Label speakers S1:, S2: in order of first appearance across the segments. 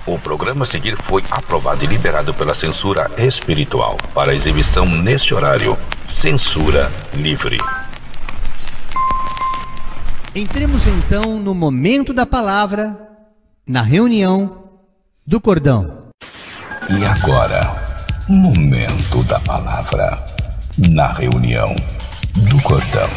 S1: O programa a seguir foi aprovado e liberado pela censura espiritual. Para exibição neste horário, censura livre.
S2: Entremos então no momento da palavra, na reunião do cordão.
S1: E agora, momento da palavra, na reunião do cordão.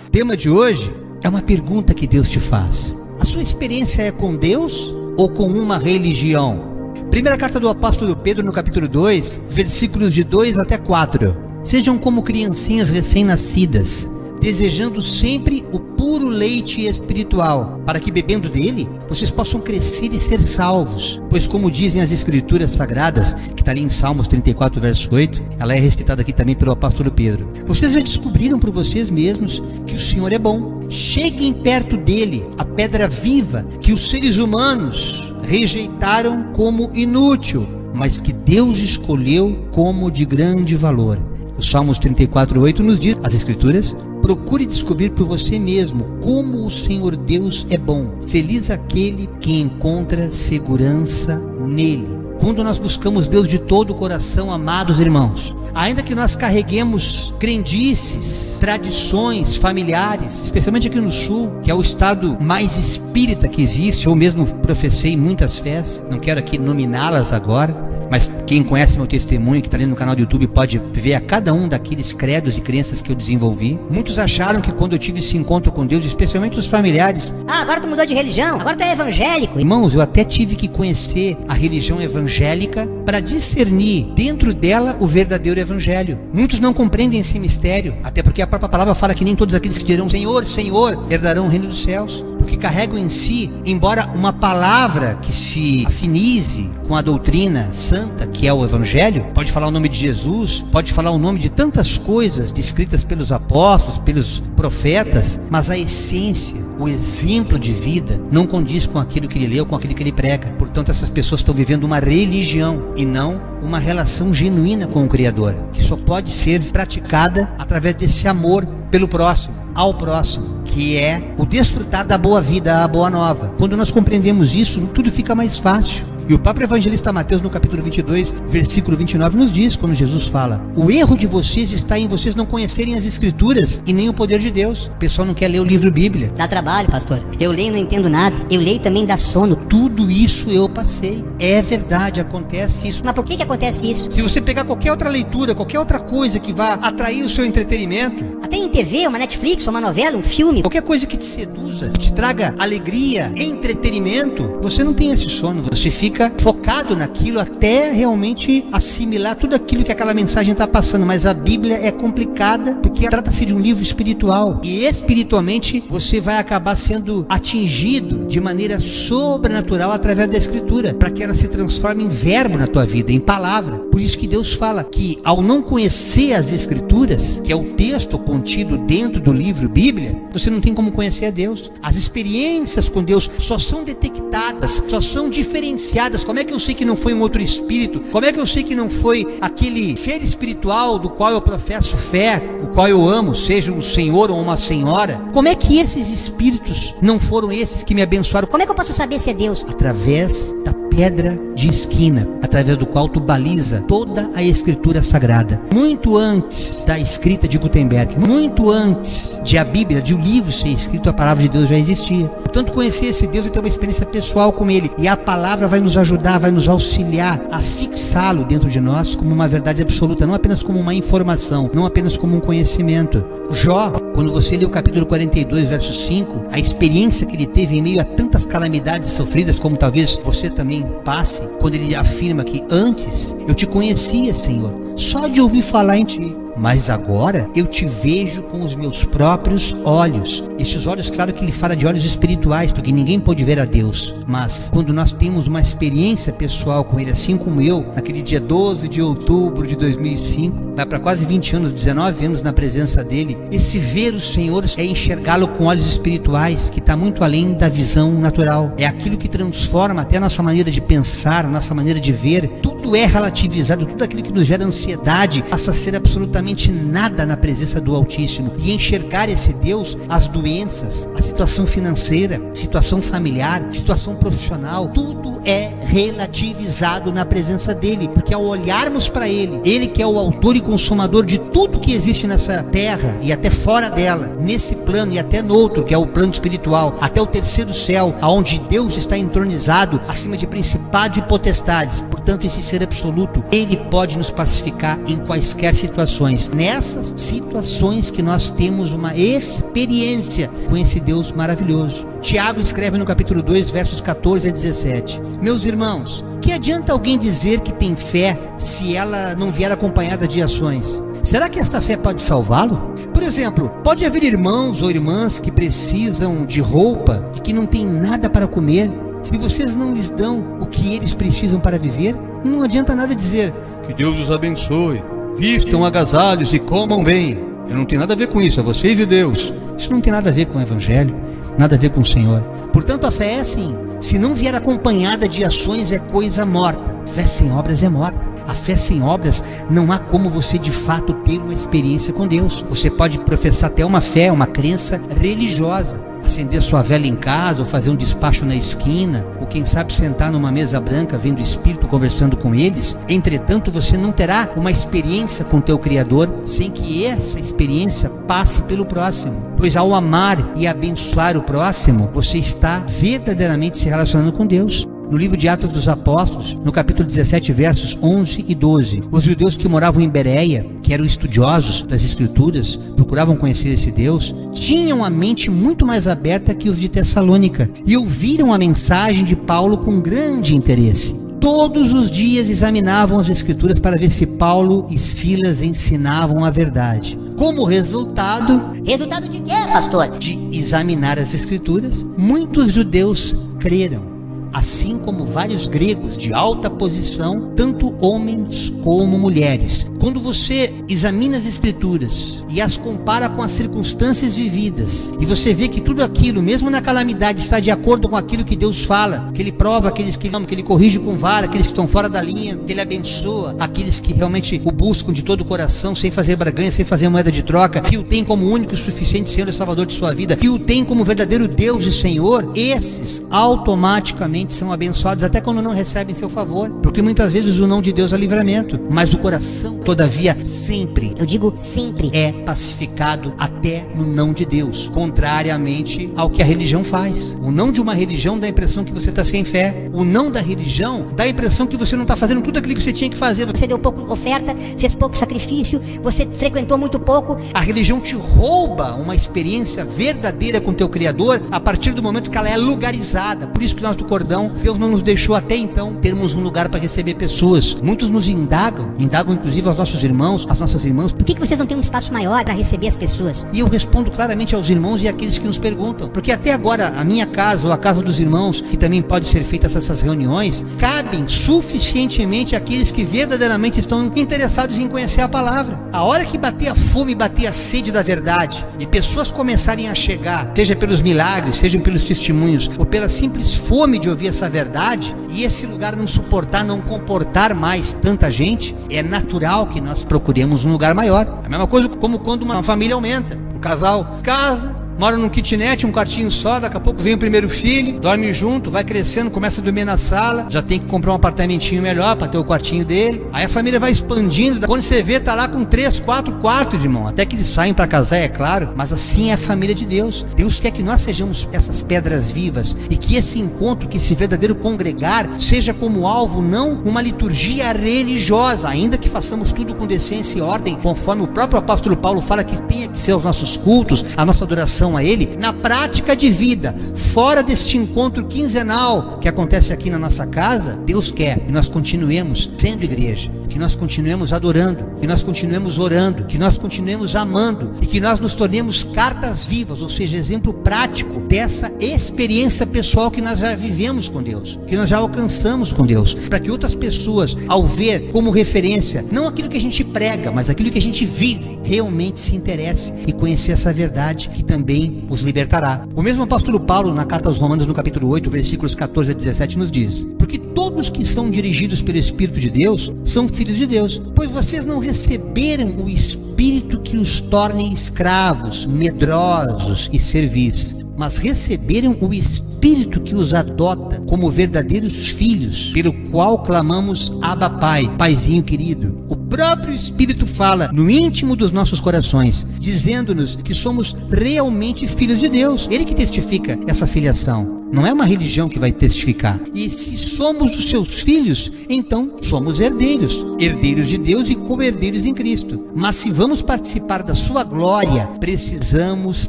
S2: O tema de hoje é uma pergunta que Deus te faz. A sua experiência é com Deus ou com uma religião? Primeira carta do apóstolo Pedro, no capítulo 2, versículos de 2 até 4. Sejam como criancinhas recém-nascidas, desejando sempre o puro leite espiritual, para que bebendo dele, vocês possam crescer e ser salvos. Pois como dizem as escrituras sagradas, que está ali em Salmos 34, verso 8, ela é recitada aqui também pelo apóstolo Pedro. Vocês já descobriram por vocês mesmos que o Senhor é bom. Cheguem perto dele, a pedra viva que os seres humanos rejeitaram como inútil, mas que Deus escolheu como de grande valor. O Salmos 34, 8 nos diz, as escrituras: procure descobrir por você mesmo como o Senhor Deus é bom. Feliz aquele que encontra segurança nele. Quando nós buscamos Deus de todo o coração, amados irmãos, ainda que nós carreguemos crendices, tradições familiares, especialmente aqui no sul, que é o estado mais espírita que existe, eu mesmo professei muitas fés, não quero aqui nominá-las agora, mas quem conhece meu testemunho, que está ali no canal do YouTube, pode ver a cada um daqueles credos e crenças que eu desenvolvi. Muitos acharam que quando eu tive esse encontro com Deus, especialmente os familiares,
S3: agora tu mudou de religião, agora tu é evangélico.
S2: Irmãos, eu até tive que conhecer a religião evangélica para discernir dentro dela o verdadeiro evangelho. Muitos não compreendem esse mistério, até porque a própria palavra fala que nem todos aqueles que dirão Senhor, Senhor, herdarão o reino dos céus. Porque carregam em si, embora uma palavra que se afinize com a doutrina santa, que é o evangelho, pode falar o nome de Jesus, pode falar o nome de tantas coisas descritas pelos apóstolos, pelos profetas, mas a essência, o exemplo de vida não condiz com aquilo que ele leu, com aquilo que ele prega. Portanto, essas pessoas estão vivendo uma religião e não uma relação genuína com o Criador, que só pode ser praticada através desse amor pelo próximo, ao próximo, que é o desfrutar da boa vida, a boa nova. Quando nós compreendemos isso, tudo fica mais fácil. E o próprio evangelista Mateus, no capítulo 22, versículo 29, nos diz, quando Jesus fala: o erro de vocês está em vocês não conhecerem as escrituras e nem o poder de Deus. O pessoal não quer ler o livro Bíblia.
S3: Dá trabalho, pastor. Eu leio e não entendo nada. Eu leio também dá sono.
S2: Tudo isso eu passei. É verdade, acontece isso.
S3: Mas por que acontece isso?
S2: Se você pegar qualquer outra leitura, qualquer outra coisa que vá atrair o seu entretenimento,
S3: até em TV, uma Netflix, uma novela, um filme,
S2: qualquer coisa que te seduza, que te traga alegria, entretenimento, você não tem esse sono. Você fica focado naquilo até realmente assimilar tudo aquilo que aquela mensagem está passando. Mas a Bíblia é complicada porque trata-se de um livro espiritual, e espiritualmente você vai acabar sendo atingido de maneira sobrenatural através da escritura, para que ela se transforme em verbo na tua vida, em palavra. Por isso que Deus fala que ao não conhecer as escrituras, que é o texto contido dentro do livro Bíblia, você não tem como conhecer a Deus. As experiências com Deus só são detectadas, só são diferenciadas. Como é que eu sei que não foi um outro espírito? Como é que eu sei que não foi aquele ser espiritual do qual eu professo fé, o qual eu amo, seja um senhor ou uma senhora? Como é que esses espíritos não foram esses que me abençoaram?
S3: Como é que eu posso saber se é Deus?
S2: Através da pedra de esquina, através do qual tu baliza toda a escritura sagrada. Muito antes da escrita de Gutenberg, muito antes de a Bíblia, de o livro ser escrito, a palavra de Deus já existia. Portanto, conhecer esse Deus e ter uma experiência pessoal com ele, e a palavra vai nos ajudar, vai nos auxiliar a fixá-lo dentro de nós como uma verdade absoluta, não apenas como uma informação, não apenas como um conhecimento. Jó, quando você lê o capítulo 42, verso 5, a experiência que ele teve em meio a tantas calamidades sofridas, como talvez você também passe, quando ele afirma que antes eu te conhecia, Senhor, só de ouvir falar em ti, mas agora eu te vejo com os meus próprios olhos. Esses olhos, claro que ele fala de olhos espirituais, porque ninguém pode ver a Deus, mas quando nós temos uma experiência pessoal com ele, assim como eu, naquele dia 12 de outubro de 2005, vai para quase 20 anos, 19 anos na presença dele, esse ver o Senhor é enxergá-lo com olhos espirituais, que está muito além da visão natural. É aquilo que transforma até a nossa maneira de pensar, a nossa maneira de ver. Tudo é relativizado, tudo aquilo que nos gera ansiedade passa a ser absolutamente absolutamente nada na presença do Altíssimo e enxergar esse Deus, as doenças, a situação financeira, situação familiar, situação profissional, tudo é relativizado na presença dele, porque ao olharmos para ele, ele que é o autor e consumador de tudo que existe nessa terra e até fora dela, nesse plano e até no outro, que é o plano espiritual, até o terceiro céu, aonde Deus está entronizado acima de principados e potestades. Portanto, esse ser absoluto, ele pode nos pacificar em quaisquer situações. Nessas situações que nós temos uma experiência com esse Deus maravilhoso. Tiago escreve no capítulo 2, versos 14 a 17. Meus irmãos, que adianta alguém dizer que tem fé se ela não vier acompanhada de ações? Será que essa fé pode salvá-lo? Por exemplo, pode haver irmãos ou irmãs que precisam de roupa e que não têm nada para comer. Se vocês não lhes dão o que eles precisam para viver, não adianta nada dizer que Deus os abençoe, vistam agasalhos e comam bem. Eu não tenho nada a ver com isso, é vocês e Deus. Isso não tem nada a ver com o Evangelho, nada a ver com o Senhor. Portanto, a fé é assim: se não vier acompanhada de ações, é coisa morta. Fé sem obras é morta. A fé sem obras, não há como você de fato ter uma experiência com Deus. Você pode professar até uma fé, uma crença religiosa, acender sua vela em casa, ou fazer um despacho na esquina, ou quem sabe sentar numa mesa branca vendo o Espírito conversando com eles. Entretanto, você não terá uma experiência com teu Criador sem que essa experiência passe pelo próximo, pois ao amar e abençoar o próximo, você está verdadeiramente se relacionando com Deus. No livro de Atos dos Apóstolos, no capítulo 17, versos 11 e 12, os judeus que moravam em Bereia, que eram estudiosos das Escrituras, procuravam conhecer esse Deus, tinham a mente muito mais aberta que os de Tessalônica e ouviram a mensagem de Paulo com grande interesse. Todos os dias examinavam as Escrituras para ver se Paulo e Silas ensinavam a verdade. Como resultado...
S3: Resultado de quê, pastor?
S2: De examinar as Escrituras, muitos judeus creram, assim como vários gregos de alta posição, tanto homens como mulheres. Quando você examina as Escrituras e as compara com as circunstâncias vividas, e você vê que tudo aquilo, mesmo na calamidade, está de acordo com aquilo que Deus fala, que Ele prova aqueles que amam, que Ele corrige com vara, aqueles que estão fora da linha, que Ele abençoa aqueles que realmente o buscam de todo o coração, sem fazer barganha, sem fazer moeda de troca, que o tem como único e suficiente Senhor e Salvador de sua vida, que o tem como verdadeiro Deus e Senhor, esses automaticamente são abençoados até quando não recebem seu favor, porque muitas vezes o não de Deus é livramento, mas o coração, todavia, sempre,
S3: eu digo sempre,
S2: é pacificado até no não de Deus, contrariamente ao que a religião faz. O não de uma religião dá a impressão que você está sem fé. O não da religião dá a impressão que você não está fazendo tudo aquilo que você tinha que fazer.
S3: Você deu pouco oferta, fez pouco sacrifício, você frequentou muito pouco.
S2: A religião te rouba uma experiência verdadeira com teu Criador a partir do momento que ela é lugarizada. Por isso que nós do Cordão, Deus não nos deixou até então termos um lugar para receber pessoas. Muitos nos indagam inclusive aos nossos irmãos, às nossas irmãs:
S3: por que vocês não têm um espaço maior para receber as pessoas?
S2: E eu respondo claramente aos irmãos e àqueles que nos perguntam, porque até agora a minha casa ou a casa dos irmãos, que também pode ser feitas essas reuniões, cabem suficientemente àqueles que verdadeiramente estão interessados em conhecer a palavra. A hora que bater a fome, bater a sede da verdade, e pessoas começarem a chegar, seja pelos milagres, seja pelos testemunhos, ou pela simples fome de ouvir essa verdade, e esse lugar não suportar, não comportar mais tanta gente, é natural que nós procuremos um lugar maior. A mesma coisa como quando uma família aumenta. Um casal casa, mora num kitnet, um quartinho só, daqui a pouco vem o primeiro filho, dorme junto, vai crescendo, começa a dormir na sala, já tem que comprar um apartamentinho melhor para ter o quartinho dele. Aí a família vai expandindo, quando você vê, tá lá com 3, 4 quartos, irmão, até que eles saem para casar, é claro. Mas assim é a família de Deus. Deus quer que nós sejamos essas pedras vivas, e que esse encontro, que esse verdadeiro congregar, seja como alvo não uma liturgia religiosa, ainda que façamos tudo com decência e ordem, conforme o próprio apóstolo Paulo fala que tenha que ser os nossos cultos, a nossa adoração a Ele, na prática de vida, fora deste encontro quinzenal que acontece aqui na nossa casa. Deus quer que nós continuemos sendo igreja, que nós continuemos adorando, que nós continuemos orando, que nós continuemos amando, e que nós nos tornemos cartas vivas, ou seja, exemplo prático dessa experiência pessoal que nós já vivemos com Deus, que nós já alcançamos com Deus, para que outras pessoas, ao ver como referência, não aquilo que a gente prega, mas aquilo que a gente vive, realmente se interesse e conhecer essa verdade que também os libertará. O mesmo apóstolo Paulo, na carta aos Romanos, no capítulo 8, versículos 14 a 17, nos diz: porque todos que são dirigidos pelo Espírito de Deus são filhos de Deus, pois vocês não receberam o Espírito espírito que os torne escravos, medrosos e servis, mas receberam o Espírito que os adota como verdadeiros filhos, pelo qual clamamos Abba Pai, Paizinho querido. O próprio Espírito fala no íntimo dos nossos corações, dizendo-nos que somos realmente filhos de Deus. Ele que testifica essa filiação. Não é uma religião que vai testificar. E se somos os seus filhos, então somos herdeiros. Herdeiros de Deus e co-herdeiros em Cristo. Mas se vamos participar da sua glória, precisamos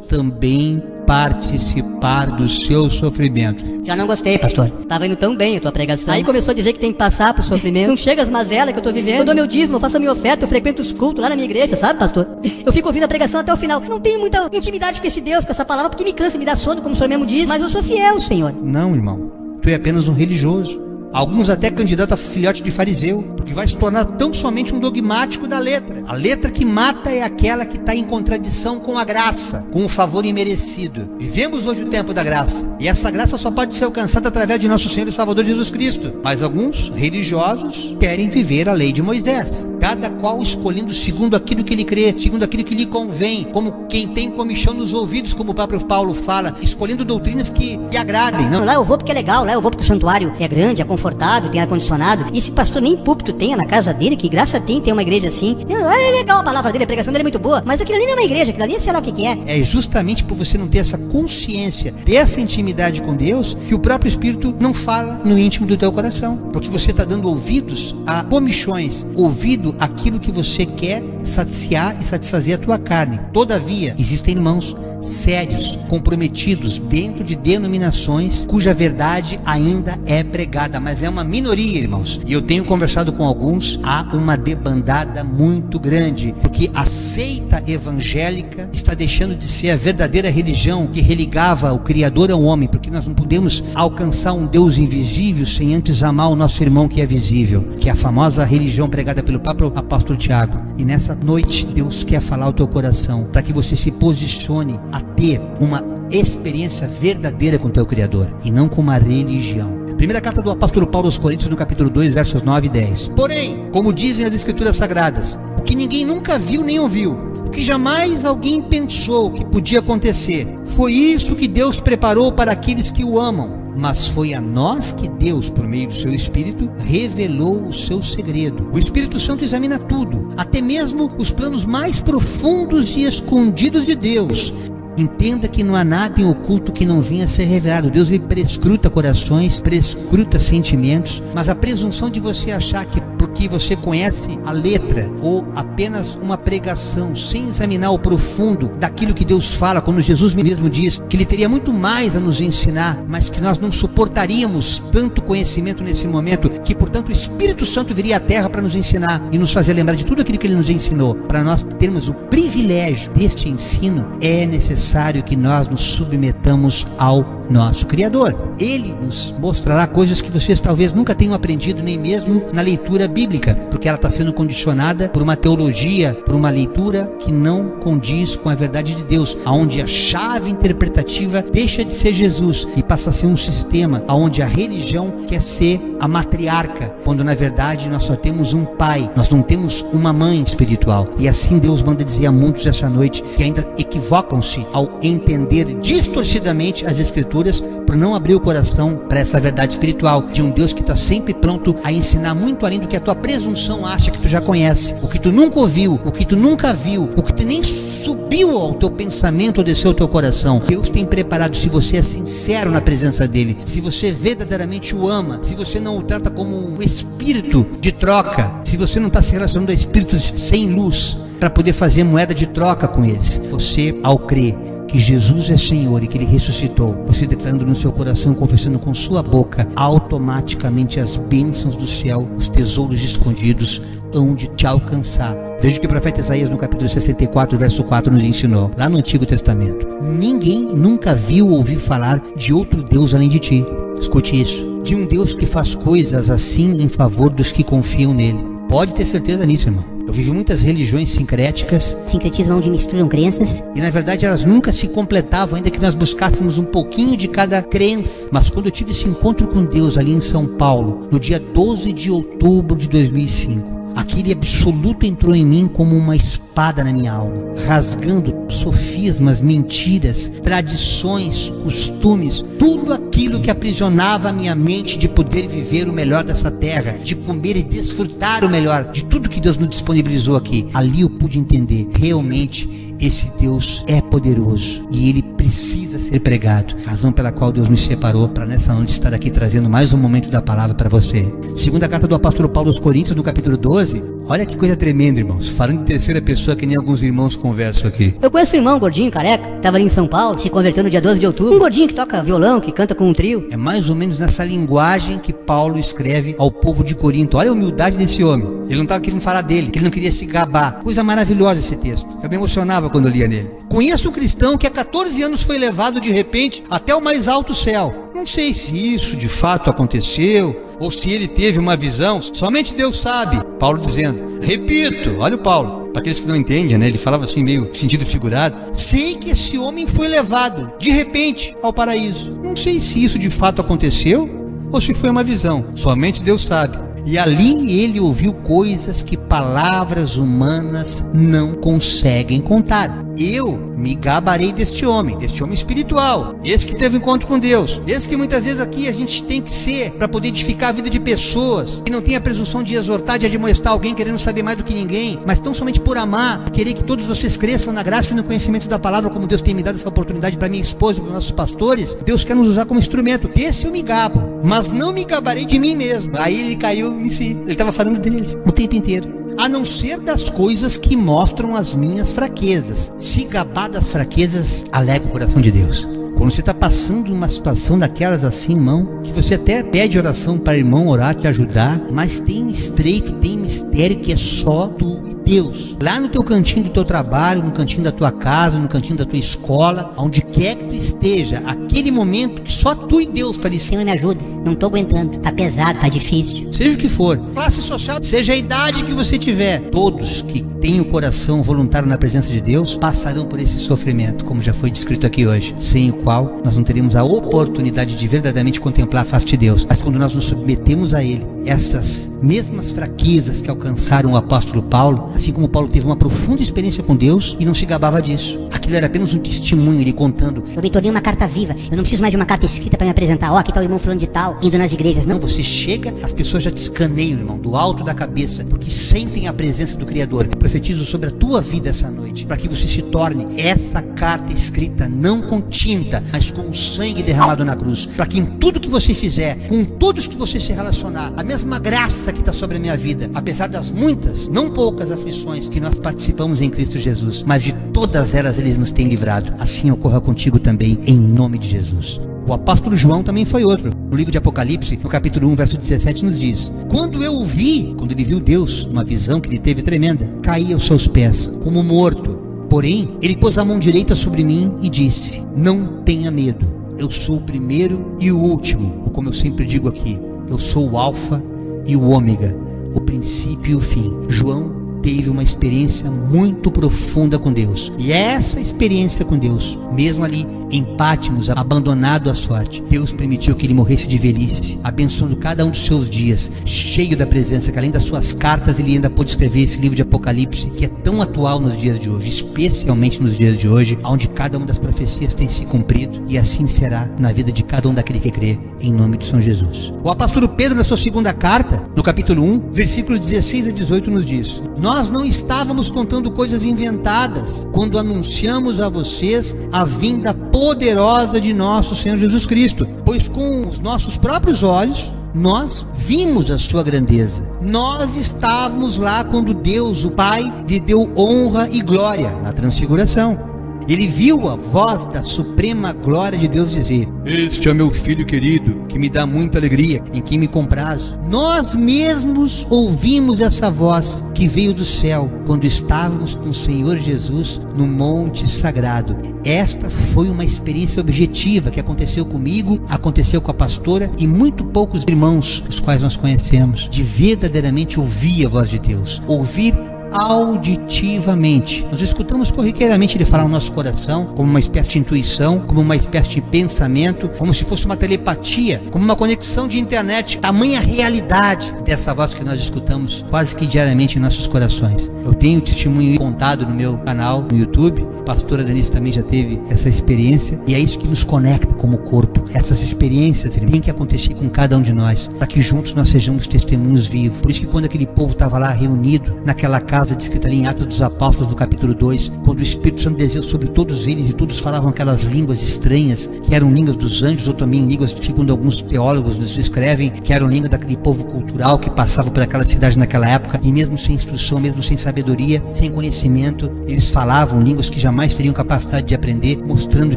S2: também participar do seu sofrimento.
S3: Já não gostei, pastor. Tava indo tão bem a tua pregação. Aí começou a dizer que tem que passar por sofrimento. Não chega as mazelas que eu tô vivendo. Eu dou meu dízimo, eu faço a minha oferta, eu frequento os cultos lá na minha igreja, sabe, pastor? Eu fico ouvindo a pregação até o final. Eu não tenho muita intimidade com esse Deus, com essa palavra, porque me cansa, me dá sono, como o senhor mesmo diz. Mas eu sou fiel, Senhor.
S2: Não, irmão. Tu é apenas um religioso. Alguns até candidato a filhote de fariseu, porque vai se tornar tão somente um dogmático da letra. A letra que mata é aquela que está em contradição com a graça, com o favor imerecido. Vivemos hoje o tempo da graça, e essa graça só pode ser alcançada através de nosso Senhor e Salvador Jesus Cristo. Mas alguns religiosos querem viver a lei de Moisés, cada qual escolhendo segundo aquilo que ele crê, segundo aquilo que lhe convém, como quem tem comichão nos ouvidos, como o próprio Paulo fala, escolhendo doutrinas que lhe agradem. Não,
S3: lá eu vou porque é legal, lá eu vou porque o santuário é grande, é confortável, tem ar-condicionado. E esse pastor nem púlpito tenha na casa dele, que graça tem uma igreja assim. É legal a palavra dele, a pregação dele é muito boa, mas aquilo ali não é uma igreja, aquilo ali sei lá o que é.
S2: É justamente por você não ter essa consciência dessa intimidade com Deus, que o próprio Espírito não fala no íntimo do teu coração, porque você está dando ouvidos a comichões, ouvido aquilo que você quer saciar e satisfazer a tua carne. Todavia, existem irmãos sérios, comprometidos dentro de denominações cuja verdade ainda é pregada, mas é uma minoria, irmãos. E eu tenho conversado com alguns, há uma debandada muito grande, porque a seita evangélica está deixando de ser a verdadeira religião que religava o Criador ao homem, porque nós não podemos alcançar um Deus invisível sem antes amar o nosso irmão que é visível, que é a famosa religião pregada pelo próprio apóstolo Tiago. E nessa noite Deus quer falar ao teu coração, para que você se posicione a ter uma experiência verdadeira com o teu Criador, e não com uma religião. Primeira carta do apóstolo Paulo aos Coríntios, no capítulo 2, versos 9 e 10. Porém, como dizem as escrituras sagradas, o que ninguém nunca viu nem ouviu, o que jamais alguém pensou que podia acontecer, foi isso que Deus preparou para aqueles que o amam. Mas foi a nós que Deus, por meio do seu Espírito, revelou o seu segredo. O Espírito Santo examina tudo, até mesmo os planos mais profundos e escondidos de Deus. Entenda que não há nada em oculto que não venha a ser revelado. Deus ele prescruta corações, prescruta sentimentos, mas a presunção de você achar que porque você conhece a letra ou apenas uma pregação sem examinar o profundo daquilo que Deus fala, quando Jesus mesmo diz que ele teria muito mais a nos ensinar, mas que nós não suportaríamos tanto conhecimento nesse momento, que portanto o Espírito Santo viria à terra para nos ensinar e nos fazer lembrar de tudo aquilo que ele nos ensinou. Para nós termos o privilégio deste ensino, é necessário que nós nos submetamos ao nosso Criador. Ele nos mostrará coisas que vocês talvez nunca tenham aprendido, nem mesmo na leitura bíblica, porque ela está sendo condicionada por uma teologia, por uma leitura que não condiz com a verdade de Deus, aonde a chave interpretativa deixa de ser Jesus e passa a ser um sistema, aonde a religião quer ser a matriarca, quando na verdade nós só temos um pai, nós não temos uma mãe espiritual. E assim Deus manda dizer a muitos essa noite que ainda equivocam-se ao entender distorcidamente as escrituras, por não abrir o coração para essa verdade espiritual de um Deus que está sempre pronto a ensinar muito além do que a tua presunção acha que tu já conhece, o que tu nunca ouviu, o que tu nunca viu, o que tu nem subiu ao teu pensamento ou desceu ao teu coração. Deus tem preparado, se você é sincero na presença dele, se você verdadeiramente o ama, se você não o trata como um espírito de troca, se você não está se relacionando a espíritos sem luz para poder fazer moeda de troca com eles, você, ao crer que Jesus é Senhor e que Ele ressuscitou, você declarando no seu coração, confessando com sua boca, automaticamente as bênçãos do céu, os tesouros escondidos hão de te alcançar. Veja o que o profeta Isaías no capítulo 64, verso 4 nos ensinou, lá no Antigo Testamento. Ninguém nunca viu ou ouviu falar de outro Deus além de ti. Escute isso. De um Deus que faz coisas assim em favor dos que confiam nele. Pode ter certeza nisso, irmão. Eu vivi muitas religiões sincréticas.
S3: Sincretismo onde misturam crenças.
S2: E na verdade elas nunca se completavam, ainda que nós buscássemos um pouquinho de cada crença. Mas quando eu tive esse encontro com Deus ali em São Paulo, no dia 12 de outubro de 2005, aquele absoluto entrou em mim como uma espada na minha alma, rasgando sofismas, mentiras, tradições, costumes, tudo aquilo que aprisionava a minha mente de poder viver o melhor dessa terra, de comer e desfrutar o melhor de tudo que Deus nos disponibilizou aqui. Ali eu pude entender, realmente esse Deus é poderoso e Ele precisa ser pregado, razão pela qual Deus nos separou para nessa noite estar aqui trazendo mais um momento da palavra para você. Segunda carta do apóstolo Paulo aos Coríntios, no capítulo 12, olha que coisa tremenda, irmãos, falando de terceira pessoa que nem alguns irmãos conversam aqui.
S3: Eu conheço um irmão gordinho, careca, que tava ali em São Paulo, se converteu no dia 12 de outubro, um gordinho que toca violão, que canta com um trio.
S2: É mais ou menos nessa linguagem que Paulo escreve ao povo de Corinto. Olha a humildade desse homem, ele não estava querendo falar dele, que ele não queria se gabar. Coisa maravilhosa esse texto, eu me emocionava quando eu lia nele. Conheço um cristão que há 14 anos foi levado de repente até o mais alto céu. Não sei se isso de fato aconteceu ou se ele teve uma visão, somente Deus sabe. Paulo dizendo, repito, olha o Paulo, para aqueles que não entendem, né? Ele falava assim meio sentido figurado. Sei que esse homem foi levado de repente ao paraíso. Não sei se isso de fato aconteceu ou se foi uma visão, somente Deus sabe. E ali ele ouviu coisas que palavras humanas não conseguem contar. Eu me gabarei deste homem espiritual, esse que teve encontro com Deus, esse que muitas vezes aqui a gente tem que ser para poder edificar a vida de pessoas, que não tem a presunção de exortar, de admoestar alguém querendo saber mais do que ninguém, mas tão somente por amar, querer que todos vocês cresçam na graça e no conhecimento da palavra, como Deus tem me dado essa oportunidade para minha esposa e para os nossos pastores. Deus quer nos usar como instrumento. Desse eu me gabo, mas não me gabarei de mim mesmo. Aí ele caiu em si, ele estava falando dele o tempo inteiro. A não ser das coisas que mostram as minhas fraquezas. Se gabar das fraquezas, alega o coração de Deus. Quando você está passando uma situação daquelas assim, irmão, que você até pede oração para irmão orar, te ajudar, mas tem estreito, tem mistério que é só tu e Deus. Lá no teu cantinho do teu trabalho, no cantinho da tua casa, no cantinho da tua escola, onde quer que tu esteja, aquele momento que só tu e Deus fala assim,
S3: Senhor, me ajuda, não tô aguentando, tá pesado, tá difícil.
S2: Seja o que for, classe social, seja a idade que você tiver, todos que têm o coração voluntário na presença de Deus, passarão por esse sofrimento, como já foi descrito aqui hoje, sem o qual nós não teremos a oportunidade de verdadeiramente contemplar a face de Deus. Mas quando nós nos submetemos a Ele, essas mesmas fraquezas que alcançaram o apóstolo Paulo, assim como Paulo teve uma profunda experiência com Deus e não se gabava disso, aquilo era apenas um testemunho, ele contando.
S3: Eu me tornei uma carta viva, eu não preciso mais de uma carta escrita para me apresentar. Ó, aqui tá o irmão fulano de tal, indo nas igrejas. Não,
S2: você chega, as pessoas já te escaneiam, irmão, do alto da cabeça, porque sentem a presença do Criador. Eu profetizo sobre a tua vida essa noite, para que você se torne essa carta escrita, não com tinta, mas com o sangue derramado na cruz, para que em tudo que você fizer, com todos que você se relacionar, a mesma graça que está sobre a minha vida, apesar das muitas, não poucas aflições que nós participamos em Cristo Jesus, mas de todas elas Ele nos tem livrado, assim ocorra contigo também, em nome de Jesus. O apóstolo João também foi outro. No livro de Apocalipse, no capítulo 1, verso 17, nos diz: quando eu o vi, quando ele viu Deus, uma visão que ele teve tremenda, caí aos seus pés, como morto. Porém, ele pôs a mão direita sobre mim e disse: não tenha medo, eu sou o primeiro e o último, ou como eu sempre digo aqui, eu sou o alfa e o ômega, o princípio e o fim. João teve uma experiência muito profunda com Deus, e essa experiência com Deus, mesmo ali em Patmos, abandonado à sorte, Deus permitiu que ele morresse de velhice, abençoando cada um dos seus dias, cheio da presença, que além das suas cartas ele ainda pôde escrever esse livro de Apocalipse, que é tão atual nos dias de hoje, especialmente nos dias de hoje, onde cada uma das profecias tem se cumprido, e assim será na vida de cada um daquele que crê, em nome de São Jesus. O apóstolo Pedro, na sua segunda carta, no capítulo 1, versículos 16 a 18, nos diz: nós não estávamos contando coisas inventadas quando anunciamos a vocês a vinda poderosa de nosso Senhor Jesus Cristo, pois com os nossos próprios olhos nós vimos a sua grandeza. Nós estávamos lá quando Deus, o Pai, lhe deu honra e glória na transfiguração. Ele viu a voz da suprema glória de Deus dizer: este é meu filho querido, que me dá muita alegria, em quem me comprazo. Nós mesmos ouvimos essa voz que veio do céu, quando estávamos com o Senhor Jesus no monte sagrado. Esta foi uma experiência objetiva que aconteceu comigo, aconteceu com a pastora e muito poucos irmãos, os quais nós conhecemos, de verdadeiramente ouvir a voz de Deus, ouvir auditivamente. Nós escutamos corriqueiramente ele falar no nosso coração, como uma espécie de intuição, como uma espécie de pensamento, como se fosse uma telepatia, como uma conexão de internet. Tamanha realidade dessa voz que nós escutamos quase que diariamente em nossos corações. Eu tenho testemunho contado no meu canal no YouTube. A pastora Denise também já teve essa experiência, e é isso que nos conecta como corpo. Essas experiências têm que acontecer com cada um de nós, para que juntos nós sejamos testemunhos vivos. Por isso que quando aquele povo estava lá reunido naquela casa descrita ali em Atos dos Apóstolos, no capítulo 2, quando o Espírito Santo desceu sobre todos eles e todos falavam aquelas línguas estranhas, que eram línguas dos anjos, ou também línguas, segundo alguns teólogos nos escrevem, que eram línguas daquele povo cultural que passava por aquela cidade naquela época, e mesmo sem instrução, mesmo sem sabedoria, sem conhecimento, eles falavam línguas que jamais teriam capacidade de aprender, mostrando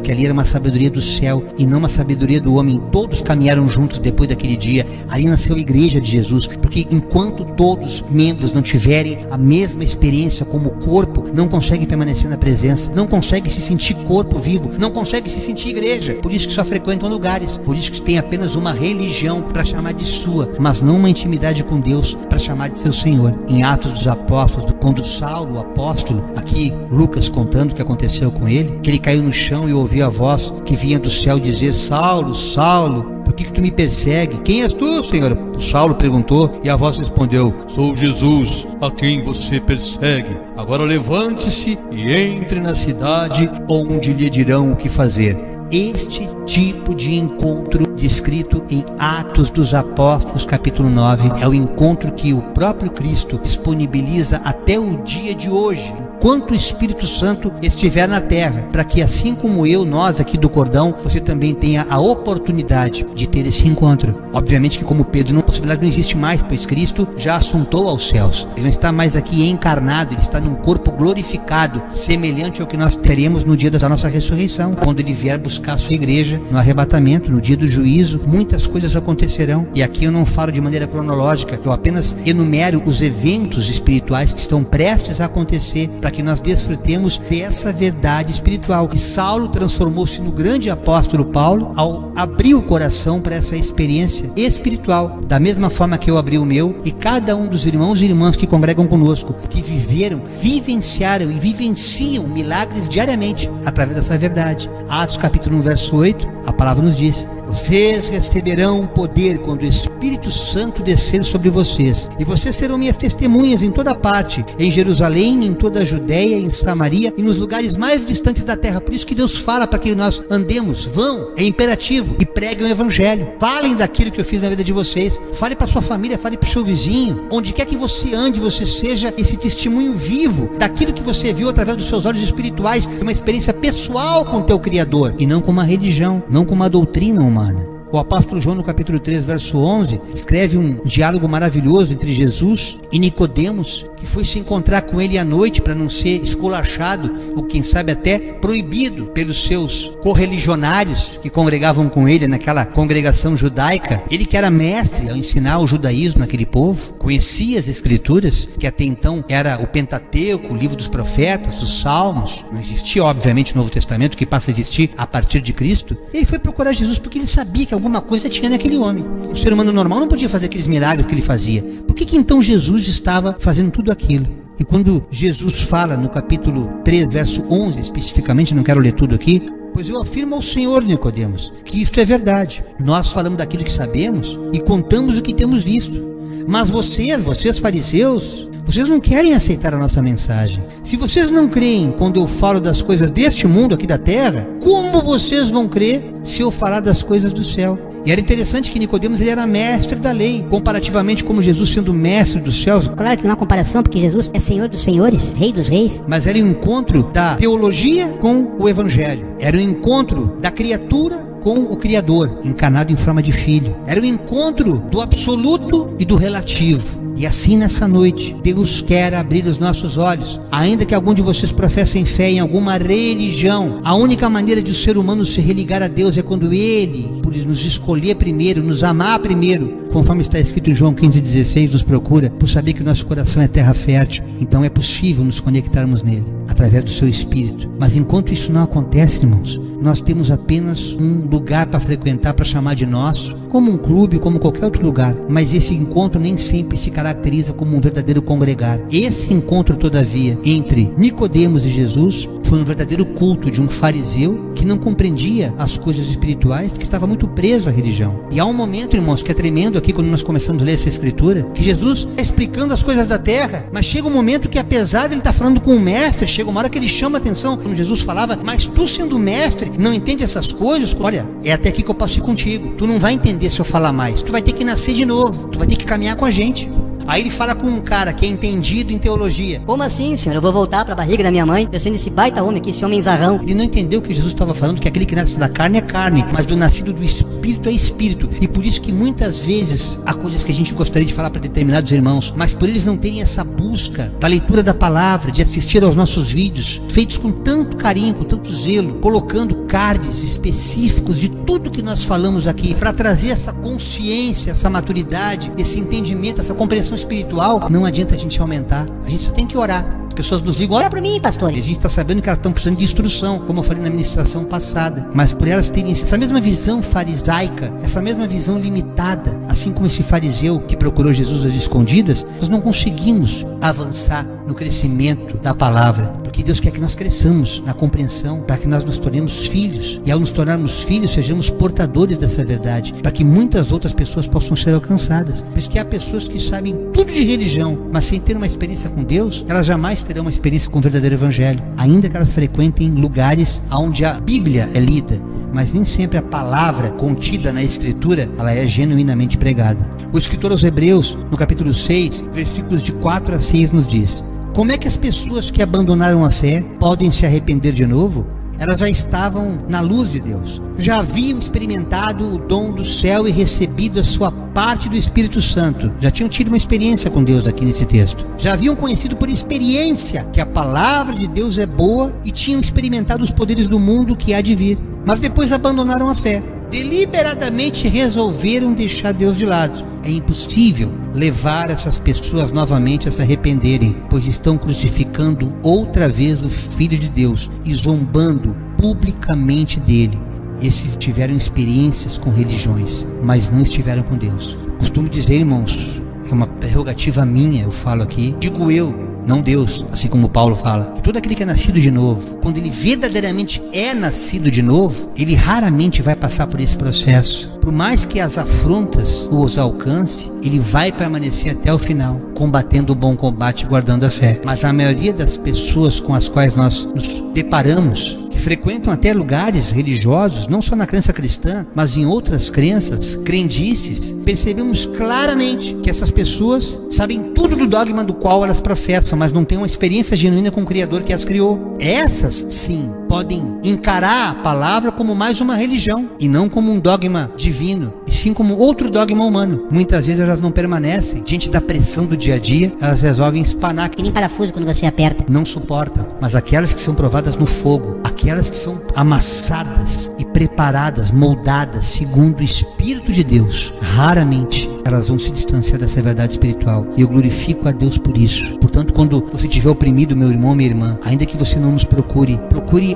S2: que ali era uma sabedoria do céu e não uma sabedoria do homem. Todos caminharam juntos depois daquele dia. Ali nasceu a igreja de Jesus, porque enquanto todos os membros não tiverem a mesma experiência como corpo, não consegue permanecer na presença, não consegue se sentir corpo vivo, não consegue se sentir igreja. Por isso que só frequentam lugares, por isso que tem apenas uma religião para chamar de sua, mas não uma intimidade com Deus para chamar de seu Senhor. Em Atos dos Apóstolos, quando Saulo, o apóstolo, aqui Lucas contando o que aconteceu com ele, que ele caiu no chão e ouviu a voz que vinha do céu dizer: Saulo, Saulo, por que tu me persegue? Quem és tu, Senhor? O Saulo perguntou, e a voz respondeu: sou Jesus, a quem você persegue. Agora levante-se e entre na cidade, onde lhe dirão o que fazer. Este tipo de encontro descrito em Atos dos Apóstolos capítulo 9 é o encontro que o próprio Cristo disponibiliza até o dia de hoje, enquanto o Espírito Santo estiver na terra, para que assim como eu, nós aqui do Cordão, você também tenha a oportunidade de ter esse encontro. Obviamente que como Pedro, a possibilidade não existe mais, pois Cristo já assuntou aos céus. Ele não está mais aqui encarnado, ele está num corpo glorificado, semelhante ao que nós teremos no dia da nossa ressurreição, quando ele vier buscar a sua igreja no arrebatamento, no dia do juízo. Muitas coisas acontecerão, e aqui eu não falo de maneira cronológica, eu apenas enumero os eventos espirituais que estão prestes a acontecer, para que nós desfrutemos dessa verdade espiritual. E Saulo transformou-se no grande apóstolo Paulo ao abrir o coração para essa experiência espiritual, da mesma forma que eu abri o meu, e cada um dos irmãos e irmãs que congregam conosco, que viveram, vivenciaram e vivenciam milagres diariamente através dessa verdade. Atos capítulo 1, verso 8, a palavra nos diz: vocês receberão poder quando o Espírito Santo descer sobre vocês, e vocês serão minhas testemunhas em toda parte, em Jerusalém, em toda a Judeia, em Samaria e nos lugares mais distantes da terra. Por isso que Deus fala para que nós andemos, vão, é imperativo, e preguem o evangelho. Falem daquilo que eu fiz na vida de vocês, fale para sua família, fale para o seu vizinho, onde quer que você ande, você seja esse testemunho vivo daquilo que você viu através dos seus olhos espirituais, uma experiência pessoal com o teu Criador, e não com uma religião, não com uma doutrina humana. O apóstolo João, no capítulo 3, verso 11, escreve um diálogo maravilhoso entre Jesus e Nicodemos, que foi se encontrar com ele à noite para não ser esculachado, ou quem sabe até proibido pelos seus correligionários que congregavam com ele naquela congregação judaica. Ele que era mestre ao ensinar o judaísmo naquele povo, conhecia as escrituras, que até então era o Pentateuco, o livro dos profetas, os salmos. Não existia obviamente o Novo Testamento, que passa a existir a partir de Cristo. Ele foi procurar Jesus porque ele sabia que alguma coisa tinha naquele homem. Um ser humano normal não podia fazer aqueles milagres que ele fazia. Por que então Jesus estava fazendo tudo aquilo? E quando Jesus fala no capítulo 3, verso 11 especificamente, não quero ler tudo aqui: pois eu afirmo ao Senhor, Nicodemos, que isto é verdade. Nós falamos daquilo que sabemos e contamos o que temos visto. Mas vocês fariseus, vocês não querem aceitar a nossa mensagem. Se vocês não creem quando eu falo das coisas deste mundo aqui da terra, como vocês vão crer se eu falar das coisas do céu? E era interessante que Nicodemos, ele era mestre da lei, comparativamente como Jesus sendo mestre dos céus.
S3: Claro que não há comparação, porque Jesus é Senhor dos senhores, Rei dos reis.
S2: Mas era um encontro da teologia com o evangelho. Era um encontro da criatura com o Criador, encarnado em forma de filho. Era o encontro do absoluto e do relativo. E assim nessa noite, Deus quer abrir os nossos olhos. Ainda que algum de vocês professem fé em alguma religião, a única maneira de o ser humano se religar a Deus é quando Ele, por nos escolher primeiro, nos amar primeiro, conforme está escrito em João 15,16, nos procura por saber que o nosso coração é terra fértil. Então é possível nos conectarmos nele. A através do seu Espírito. Mas enquanto isso não acontece, irmãos, nós temos apenas um lugar para frequentar, para chamar de nosso, como um clube, como qualquer outro lugar. Mas esse encontro nem sempre se caracteriza como um verdadeiro congregar. Esse encontro, todavia, entre Nicodemos e Jesus foi um verdadeiro culto de um fariseu que não compreendia as coisas espirituais, porque estava muito preso à religião. E há um momento, irmãos, que é tremendo aqui quando nós começamos a ler essa escritura, que Jesus está explicando as coisas da terra, mas chega um momento que, apesar de ele estar falando com o mestre, chega uma hora que ele chama a atenção, quando Jesus falava: mas tu, sendo mestre, não entende essas coisas? Olha, é até aqui que eu posso ir contigo. Tu não vai entender se eu falar mais. Tu vai ter que nascer de novo. Tu vai ter que caminhar com a gente. Aí ele fala com um cara que é entendido em teologia.
S3: Como assim, senhor? Eu vou voltar para a barriga da minha mãe? Eu sendo esse baita homem aqui, esse homem zarrão.
S2: Ele não entendeu que Jesus estava falando que aquele que nasce da carne é carne, mas do nascido do Espírito é Espírito. E por isso que muitas vezes há coisas que a gente gostaria de falar para determinados irmãos, mas por eles não terem essa busca da leitura da palavra, de assistir aos nossos vídeos, feitos com tanto carinho, com tanto zelo, colocando cards específicos de tudo que nós falamos aqui, para trazer essa consciência, essa maturidade, esse entendimento, essa compreensão espiritual. Não adianta a gente aumentar, a gente só tem que orar. As pessoas nos ligam: ora para mim, pastor. E a gente está sabendo que elas estão precisando de instrução, como eu falei na ministração passada. Mas por elas terem essa mesma visão farisaica, essa mesma visão limitada, assim como esse fariseu que procurou Jesus às escondidas, nós não conseguimos avançar no crescimento da palavra, porque Deus quer que nós cresçamos na compreensão, para que nós nos tornemos filhos, e ao nos tornarmos filhos, sejamos portadores dessa verdade, para que muitas outras pessoas possam ser alcançadas. Por isso que há pessoas que sabem tudo de religião, mas sem ter uma experiência com Deus, elas jamais terão uma experiência com o verdadeiro evangelho, ainda que elas frequentem lugares onde a Bíblia é lida, mas nem sempre a palavra contida na Escritura, ela é genuinamente pregada. O escritor aos Hebreus, no capítulo 6, versículos de 4 a 6, nos diz: como é que as pessoas que abandonaram a fé podem se arrepender de novo? Elas já estavam na luz de Deus, já haviam experimentado o dom do céu e recebido a sua parte do Espírito Santo, já tinham tido uma experiência com Deus aqui nesse texto, já haviam conhecido por experiência que a palavra de Deus é boa e tinham experimentado os poderes do mundo que há de vir, mas depois abandonaram a fé, deliberadamente resolveram deixar Deus de lado. É impossível levar essas pessoas novamente a se arrependerem, pois estão crucificando outra vez o Filho de Deus e zombando publicamente dele. Esses tiveram experiências com religiões, mas não estiveram com Deus. Costumo dizer, irmãos, é uma prerrogativa minha, eu falo aqui, digo eu, não Deus, assim como Paulo fala, que todo aquele que é nascido de novo, quando ele verdadeiramente é nascido de novo, ele raramente vai passar por esse processo. Por mais que as afrontas os alcance, ele vai permanecer até o final, combatendo o bom combate e guardando a fé. Mas a maioria das pessoas com as quais nós nos deparamos, que frequentam até lugares religiosos, não só na crença cristã, mas em outras crenças, crendices, percebemos claramente que essas pessoas sabem tudo do dogma do qual elas professam, mas não têm uma experiência genuína com o Criador que as criou. Essas, sim, podem encarar a palavra como mais uma religião, e não como um dogma divino, e sim como outro dogma humano. Muitas vezes elas não permanecem diante da pressão do dia a dia, elas resolvem espanar.
S3: Que nem parafuso quando você aperta.
S2: Não suportam, mas aquelas que são provadas no fogo, aquelas que são amassadas e preparadas, moldadas segundo o Espírito de Deus, raramente elas vão se distanciar dessa verdade espiritual, e eu glorifico a Deus por isso. Portanto, quando você estiver oprimido, meu irmão, minha irmã, ainda que você não nos procure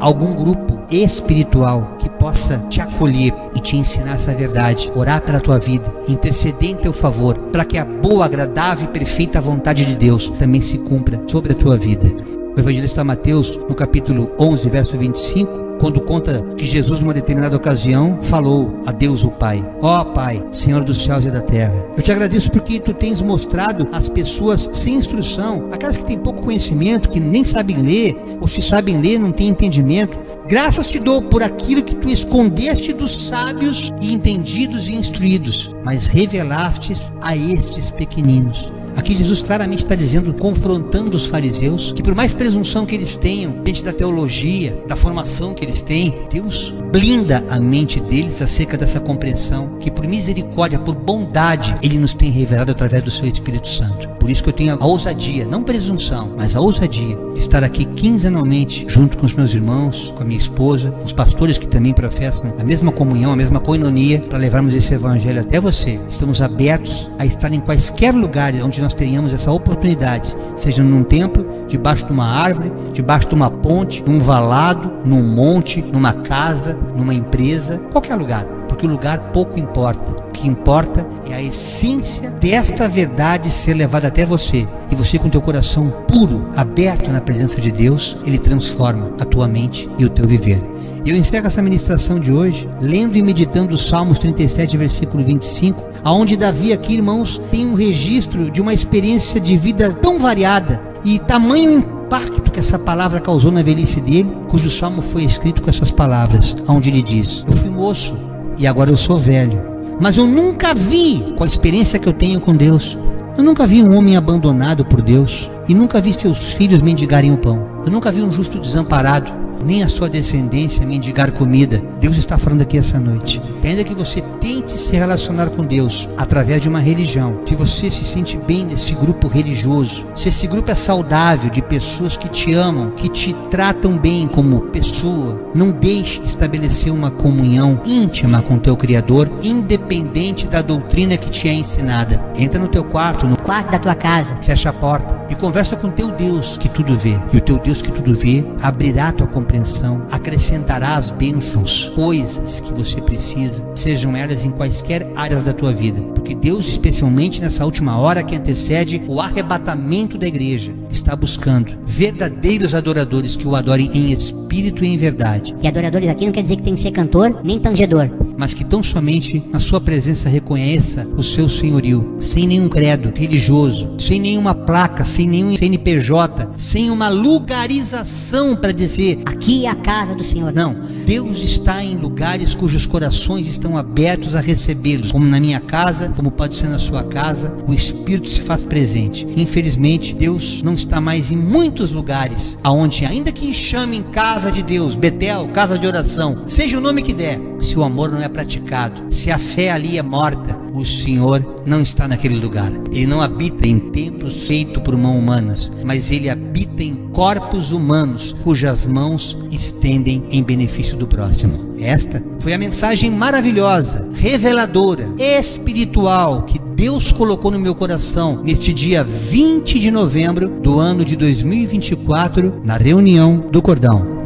S2: algum grupo espiritual que possa te acolher e te ensinar essa verdade, orar pela tua vida, interceder em teu favor, para que a boa, agradável e perfeita vontade de Deus também se cumpra sobre a tua vida. O evangelista Mateus, no capítulo 11, verso 25, quando conta que Jesus, numa determinada ocasião, falou a Deus o Pai: ó Pai, Senhor dos céus e da terra, eu te agradeço porque tu tens mostrado às pessoas sem instrução, aquelas que têm pouco conhecimento, que nem sabem ler, ou se sabem ler não têm entendimento, graças te dou por aquilo que tu escondeste dos sábios e entendidos e instruídos, mas revelastes a estes pequeninos. Aqui Jesus claramente está dizendo, confrontando os fariseus, que por mais presunção que eles tenham diante da teologia, da formação que eles têm, Deus blinda a mente deles acerca dessa compreensão, que por misericórdia, por bondade, Ele nos tem revelado através do seu Espírito Santo. Por isso que eu tenho a ousadia, não presunção, mas a ousadia de estar aqui quinzenalmente, junto com os meus irmãos, com a minha esposa, os pastores que também professam a mesma comunhão, a mesma koinonia, para levarmos esse evangelho até você. Estamos abertos a estar em quaisquer lugares onde nós tenhamos essa oportunidade, seja num templo, debaixo de uma árvore, debaixo de uma ponte, num valado, num monte, numa casa, numa empresa, qualquer lugar, porque o lugar pouco importa. O que importa é a essência desta verdade ser levada até você, e você, com teu coração puro, aberto na presença de Deus, Ele transforma a tua mente e o teu viver. Eu encerro essa ministração de hoje lendo e meditando os Salmos 37, versículo 25, aonde Davi aqui, irmãos, tem um registro de uma experiência de vida tão variada e tamanho impacto que essa palavra causou na velhice dele, cujo salmo foi escrito com essas palavras, onde ele diz: eu fui moço e agora eu sou velho, mas eu nunca vi, com a experiência que eu tenho com Deus, eu nunca vi um homem abandonado por Deus, e nunca vi seus filhos mendigarem o pão. Eu nunca vi um justo desamparado, nem a sua descendência mendigar comida. Deus está falando aqui essa noite. Ainda que você tente se relacionar com Deus através de uma religião, se você se sente bem nesse grupo religioso, se esse grupo é saudável, de pessoas que te amam, que te tratam bem como pessoa, não deixe de estabelecer uma comunhão íntima com o teu Criador, independente da doutrina que te é ensinada. Entra no teu quarto, no
S3: quarto da tua casa,
S2: fecha a porta e conversa com teu Deus que tudo vê. E o teu Deus que tudo vê abrirá a tua compreensão, acrescentará as bênçãos, coisas que você precisa, sejam elas em quaisquer áreas da tua vida, porque Deus, especialmente nessa última hora que antecede o arrebatamento da igreja, está buscando verdadeiros adoradores que o adorem em espírito e em verdade.
S3: E adoradores aqui não quer dizer que tem que ser cantor nem tangedor,
S2: mas que tão somente na sua presença reconheça o seu senhorio, sem nenhum credo religioso, sem nenhuma placa, sem nenhum CNPJ, sem uma lugarização para dizer:
S3: aqui é a casa do Senhor.
S2: Não, Deus está em lugares cujos corações estão abertos a recebê-los, como na minha casa, como pode ser na sua casa. O Espírito se faz presente. Infelizmente, Deus não está mais em muitos lugares, aonde, ainda que chamem casa de Deus, Betel, casa de oração, seja o nome que der, se o amor não é praticado, se a fé ali é morta, o Senhor não está naquele lugar. Ele não habita em templos feitos por mãos humanas, mas Ele habita em corpos humanos, cujas mãos estendem em benefício do próximo. Esta foi a mensagem maravilhosa, reveladora, espiritual, que Deus colocou no meu coração neste dia 20 de novembro do ano de 2024, na reunião do Cordão.